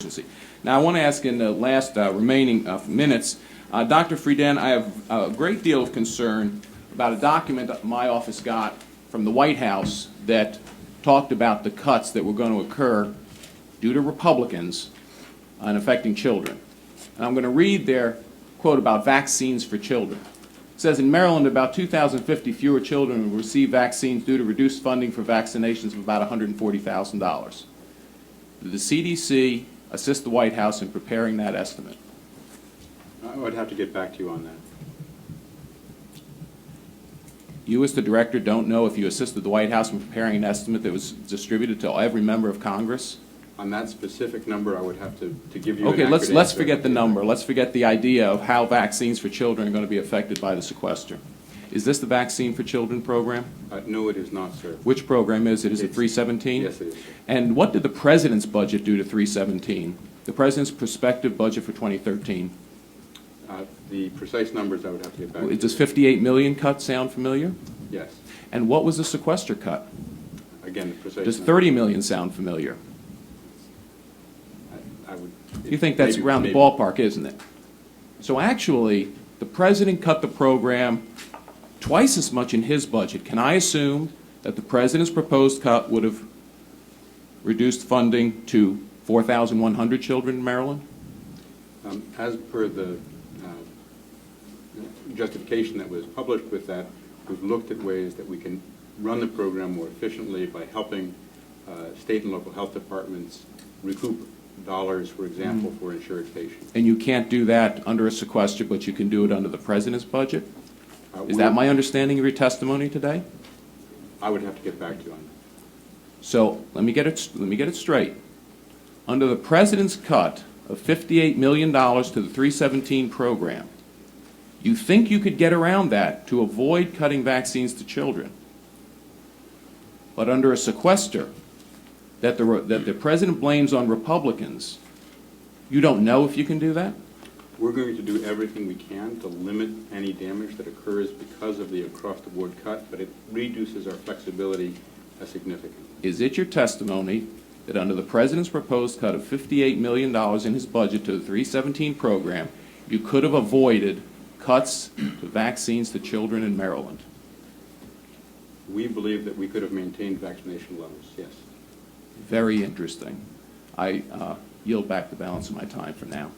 agency. Now, I want to ask in the last remaining minutes, Dr. Frieden, I have a great deal of concern about a document that my office got from the White House that talked about the cuts that were going to occur due to Republicans on affecting children. And I'm going to read their quote about vaccines for children. It says, in Maryland, about 2,050 fewer children will receive vaccines due to reduced funding for vaccinations of about $140,000. Did the CDC assist the White House in preparing that estimate? I would have to get back to you on that. You, as the director, don't know if you assisted the White House in preparing an estimate that was distributed to every member of Congress? On that specific number, I would have to give you okay, an accurate let's answer. forget the number. Let's forget the idea of how vaccines for children are going to be affected by the sequester. Is this the Vaccine for Children program? No, it is not, sir. Which program is it? Is it 317? Yes, it is, sir. And what did the President's budget do to 317? The President's prospective budget for 2013? The precise numbers I would have to get back to you. Does $58 million cut sound familiar? Yes. And what was the sequester cut? Again, the precise Does number. $30 million sound familiar? I would. You think that's around the ballpark, isn't it? So actually, the President cut the program twice as much in his budget. Can I assume that the President's proposed cut would have reduced funding to 4,100 children in Maryland? As per the justification that was published with that, we've looked at ways that we can run the program more efficiently by helping state and local health departments recoup dollars, for example, for insured patients. And you can't do that under a sequester, but you can do it under the President's budget? Is that my understanding of your testimony today? I would have to get back to you on that. So let me get it straight. Under the President's cut of $58 million to the 317 program, you think you could get around that to avoid cutting vaccines to children. But under a sequester that the President blames on Republicans, you don't know if you can do that? We're going to do everything we can to limit any damage that occurs because of the across-the-board cut, but it reduces our flexibility significantly. Is it your testimony that under the President's proposed cut of $58 million in his budget to the 317 program, you could have avoided cuts to vaccines to children in Maryland? We believe that we could have maintained vaccination levels, yes. Very interesting. I yield back the balance of my time for now.